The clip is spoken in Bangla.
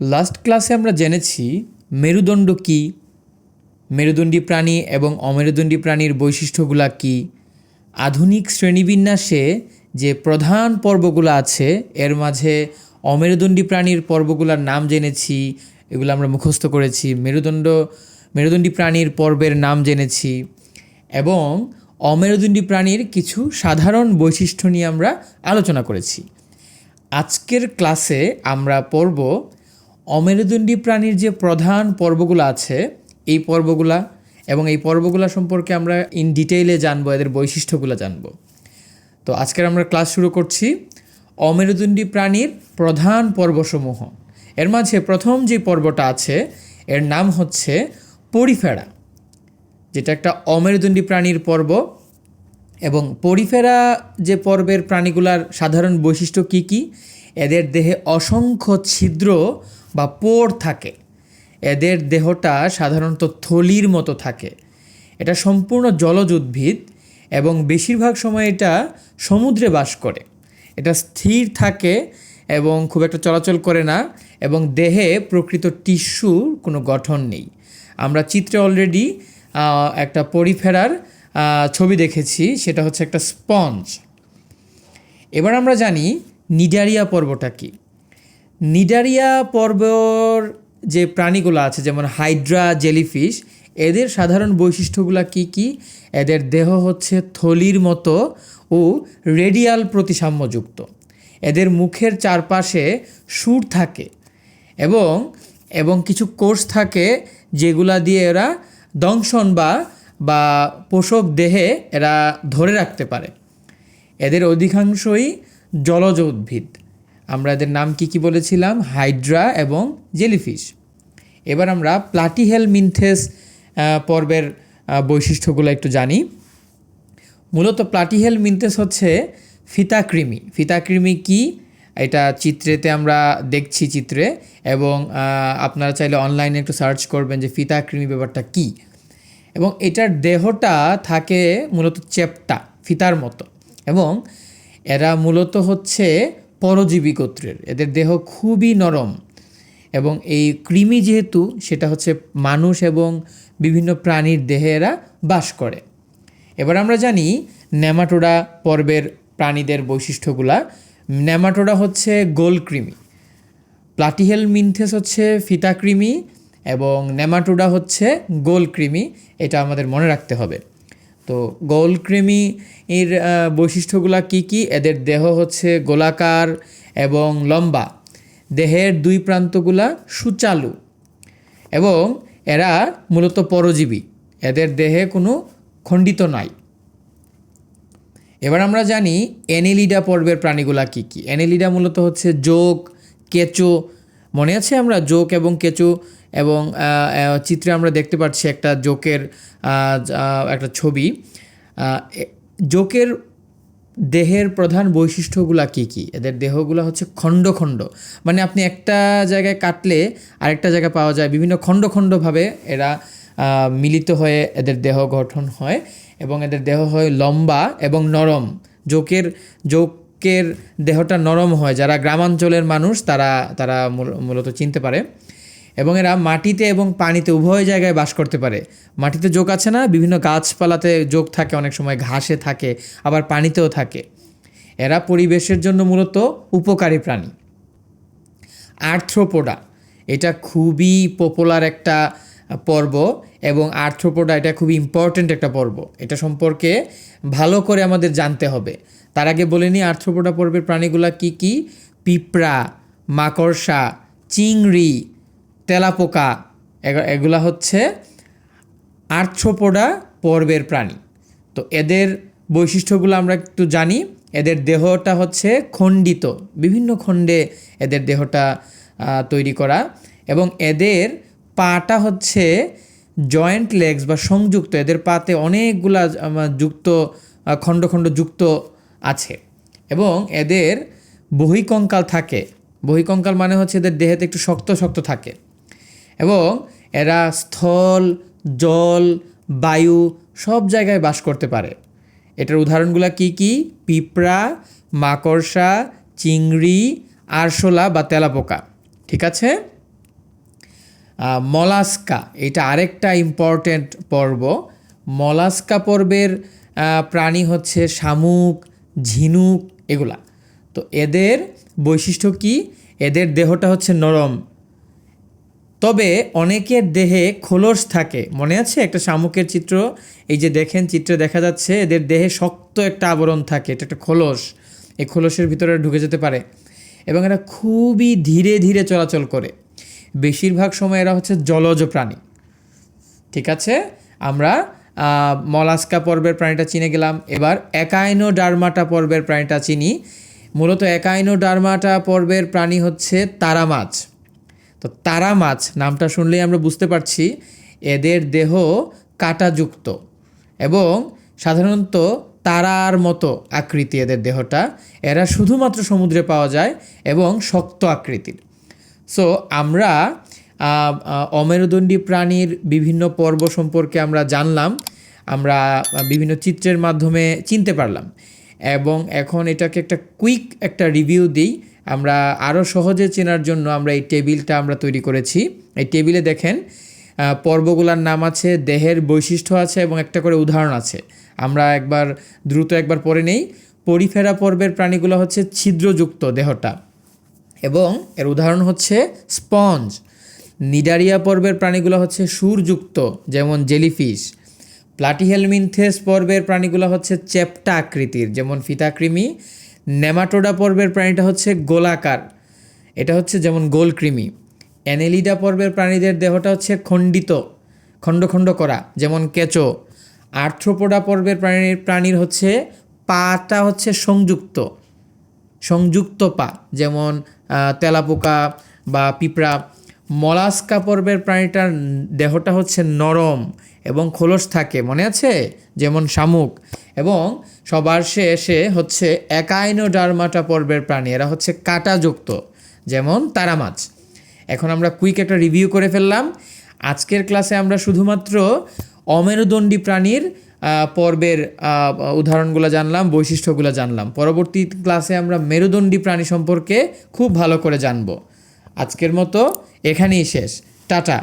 লাস্ট ক্লাসে আমরা জেনেছি মেরুদণ্ড কী, মেরুদণ্ডী প্রাণী এবং অমেরুদণ্ডী প্রাণীর বৈশিষ্ট্যগুলো কী, আধুনিক শ্রেণীবিন্যাসে যে প্রধান পর্বগুলো আছে এর মাঝে অমেরুদণ্ডী প্রাণীর পর্বগুলোর নাম জেনেছি, এগুলো আমরা মুখস্থ করেছি। মেরুদণ্ডী প্রাণীর পর্বের নাম জেনেছি এবং অমেরুদণ্ডী প্রাণীর কিছু সাধারণ বৈশিষ্ট্য নিয়ে আমরা আলোচনা করেছি। আজকের ক্লাসে আমরা পড়ব অমেরুদণ্ডী প্রাণীর যে প্রধান পর্বগুলো আছে এই পর্বগুলা, এবং এই পর্বগুলো সম্পর্কে আমরা ইন ডিটেইলে জানবো, এদের বৈশিষ্ট্যগুলো জানবো। তো আজকের আমরা ক্লাস শুরু করছি অমেরুদণ্ডী প্রাণীর প্রধান পর্বসমূহ। এর মাঝে প্রথম যে পর্বটা আছে এর নাম হচ্ছে পরিফেরা, যেটা একটা অমেরুদণ্ডী প্রাণীর পর্ব। এবং পরিফেরা যে পর্বের প্রাণীগুলার সাধারণ বৈশিষ্ট্য কী কী? এদের দেহে অসংখ্য ছিদ্র বা পোর থাকে। এদের দেহটা সাধারণত থলির মতো থাকে। এটা সম্পূর্ণ জলজ উদ্ভিদ এবং বেশিরভাগ সময় এটা সমুদ্রে বাস করে। এটা স্থির থাকে এবং খুব একটা চলাচল করে না, এবং দেহে প্রকৃত টিস্যুর কোনো গঠন নেই। আমরা চিত্রে অলরেডি একটা পরিফেরার ছবি দেখেছি, সেটা হচ্ছে একটা স্পঞ্জ। এবার আমরা জানি নিডারিয়া পর্বটা কী। নিডারিয়া পর্বর যে প্রাণীগুলো আছে যেমন হাইড্রা, জেলিফিশ, এদের সাধারণ বৈশিষ্ট্যগুলো কী কী? এদের দেহ হচ্ছে থলির মতো ও রেডিয়াল প্রতিসাম্যযুক্ত। এদের মুখের চারপাশে সুর থাকে এবং কিছু কোষ থাকে যেগুলা দিয়ে এরা দংশন বা পোষক দেহে এরা ধরে রাখতে পারে। এদের অধিকাংশই জলজ উদ্ভিদ। আমরা এদের নাম কি বলেছিলাম? হাইড্রা এবং জেলিফিশ। এবার আমরা প্লাটিহেলমিনথেস পর্বের বৈশিষ্ট্যগুলো একটু জানি। মূলত প্লাটিহেলমিনথেস হচ্ছে ফিতাকৃমি। ফিতাকৃমি কি এটা চিত্রেতে আমরা দেখছি চিত্রে, এবং আপনারা চাইলে অনলাইনে একটু সার্চ করবেন যে ফিতাকৃমি ব্যাপারটা কী। এবং এটার দেহটা থাকে মূলত চ্যাপ্টা, ফিতার মতো, এবং এরা মূলত হচ্ছে পরজীবী গোত্রের। এদের দেহ খুবই নরম, এবং এই কৃমি যেহেতু সেটা হচ্ছে মানুষ এবং বিভিন্ন প্রাণীর দেহে এরা বাস করে। এবার আমরা জানি নেমাটোডা পর্বের প্রাণীদের বৈশিষ্ট্যগুলা। নেমাটোডা হচ্ছে গোলকৃমি, প্লাটিহেলমিনথেস হচ্ছে ফিতাকৃমি এবং নেমাটোডা হচ্ছে গোলকৃমি। এটা আমাদের মনে রাখতে হবে। তো গোলকৃমি এর বৈশিষ্ট্যগুলা কী কী? এদের দেহ হচ্ছে গোলাকার এবং লম্বা, দেহের দুই প্রান্তগুলা সুচালু, এবং এরা মূলত পরজীবী। এদের দেহে কোনো খণ্ডিত নাই। এবার আমরা জানি অ্যানেলিডা পর্বের প্রাণীগুলা কী কী। অ্যানেলিডা মূলত হচ্ছে জোঁক, কেঁচো। মনে আছে আমরা জোঁক এবং কেঁচো, এবং চিত্রে আমরা দেখতে পাচ্ছি একটা জোঁকের একটা ছবি। জোঁকের দেহের প্রধান বৈশিষ্ট্যগুলা কী কী? এদের দেহগুলো হচ্ছে খণ্ড খণ্ড, মানে আপনি একটা জায়গায় কাটলে আরেকটা জায়গায় পাওয়া যায়। বিভিন্ন খণ্ড খণ্ডভাবে এরা মিলিত হয়ে এদের দেহ গঠন হয়, এবং এদের দেহ হয় লম্বা এবং নরম। জোঁকের দেহটা নরম হয়, যারা গ্রামাঞ্চলের মানুষ তারা মূলত চিনতে পারে। এবং এরা মাটিতে এবং পানিতে উভয় জায়গায় বাস করতে পারে। মাটিতে জোঁক আছে না, বিভিন্ন গাছপালাতে জোঁক থাকে, অনেক সময় ঘাসে থাকে, আবার পানিতেও থাকে। এরা পরিবেশের জন্য মূলত উপকারী প্রাণী। আর্থ্রোপোডা, এটা খুবই পপুলার একটা পর্ব, এবং আর্থ্রোপোডা এটা খুবই ইম্পর্ট্যান্ট একটা পর্ব। এটা সম্পর্কে ভালো করে আমাদের জানতে হবে। তার আগে বলে নিই আর্থ্রোপোডা পর্বের প্রাণীগুলা কী কী। পিঁপড়া, মাকড়সা, চিংড়ি, তেলাপোকা, এগুলা হচ্ছে আর্থ্রোপোডা পর্বের প্রাণী। তো এদের বৈশিষ্ট্যগুলো আমরা একটু জানি। এদের দেহটা হচ্ছে খণ্ডিত, বিভিন্ন খণ্ডে এদের দেহটা তৈরি করা, এবং এদের পাটা হচ্ছে জয়েন্ট লেগস বা সংযুক্ত। এদের পাতে অনেকগুলা খণ্ড খণ্ড যুক্ত আছে, এবং এদের বহিকঙ্কাল থাকে। বহিকঙ্কাল মানে হচ্ছে এদের দেহেতে একটু শক্ত শক্ত থাকে, এবং এরা স্থল, জল, বায়ু সব জায়গায় বাস করতে পারে। এটার উদাহরণগুলো কী কী? পিঁপড়া, মাকড়সা, চিংড়ি, আরশোলা বা তেলাপোকা। ঠিক আছে। মলাস্কা, এটা আরেকটা ইম্পর্ট্যান্ট পর্ব। মলাস্কা পর্বের প্রাণী হচ্ছে শামুক, ঝিনুক এগুলা। তো এদের বৈশিষ্ট্য কি? এদের দেহটা হচ্ছে নরম, তবে অনেকের দেহে খোলস থাকে। মনে আছে একটা শামুকের চিত্র? এই যে দেখেন, চিত্রে দেখা যাচ্ছে এদের দেহে শক্ত একটা আবরণ থাকে, এটা একটা খোলস। এই খোলসের ভিতরে ঢুকে যেতে পারে এবং এরা খুবই ধীরে ধীরে চলাচল করে। বেশিরভাগ সময় এরা হচ্ছে জলজ প্রাণী। ঠিক আছে, আমরা মলাস্কা পর্বের প্রাণীটা চিনে গেলাম। এবার একাইনোডার্মাটা পর্বের প্রাণীটা চিনি। মূলত একাইনোডার্মাটা পর্বের প্রাণী হচ্ছে তারা মাছ। তো তারা মাছ নামটা শুনলেই আমরা বুঝতে পারছি এদের দেহ কাঁটাযুক্ত এবং সাধারণত তারার মতো আকৃতি এদের দেহটা। এরা শুধুমাত্র সমুদ্রে পাওয়া যায় এবং শক্ত আকৃতির। সো আমরা অমেরুদণ্ডী প্রাণীর বিভিন্ন পর্ব সম্পর্কে আমরা জানলাম, আমরা বিভিন্ন চিত্রের মাধ্যমে চিনতে পারলাম এবং এখন এটাকে একটা কুইক একটা রিভিউ দিই। আমরা আরও সহজে চেনার জন্য আমরা এই টেবিলটা আমরা তৈরি করেছি। এই টেবিলে দেখেন পর্বগুলোর নাম আছে, দেহের বৈশিষ্ট্য আছে এবং একটা করে উদাহরণ আছে। আমরা দ্রুত একবার পড়ে নেই। পরিফেরা পর্বের প্রাণীগুলো হচ্ছে ছিদ্রযুক্ত দেহটা এবং এর উদাহরণ হচ্ছে স্পঞ্জ। নিডারিয়া পর্বের প্রাণীগুলো হচ্ছে সুরযুক্ত, যেমন জেলিফিশ। প্লাটিহেলমিনথেস পর্বের প্রাণীগুলো হচ্ছে চ্যাপ্টা আকৃতির, যেমন ফিতাকৃমি। নেমাটোডা পর্বের প্রাণীটা হচ্ছে গোলাকার, এটা হচ্ছে যেমন গোলকৃমি। অ্যানেলিডা পর্বের প্রাণীদের দেহটা হচ্ছে খণ্ড খণ্ড করা, যেমন কেঁচো। আর্থ্রোপোডা পর্বের প্রাণীর হচ্ছে পাটা হচ্ছে সংযুক্ত পা, যেমন তেলাপোকা বা পিঁপড়া। মলাস্কা পর্বের প্রাণীটার দেহটা হচ্ছে নরম এবং খোলস থাকে, মনে আছে, যেমন শামুক। এবং সবার শেষে হচ্ছে একাইনোডার্মাটা পর্বের প্রাণী, এরা হচ্ছে কাঁটাযুক্ত, যেমন তারা মাছ। এখন আমরা কুইক একটা রিভিউ করে ফেললাম। আজকের ক্লাসে আমরা শুধুমাত্র অমেরুদণ্ডী প্রাণীর পর্বের উদাহরণগুলো জানলাম, বৈশিষ্ট্যগুলো জানলাম। পরবর্তী ক্লাসে আমরা মেরুদণ্ডী প্রাণী সম্পর্কে খুব ভালো করে জানব। আজকের মতো এখানেই শেষ। টাটা।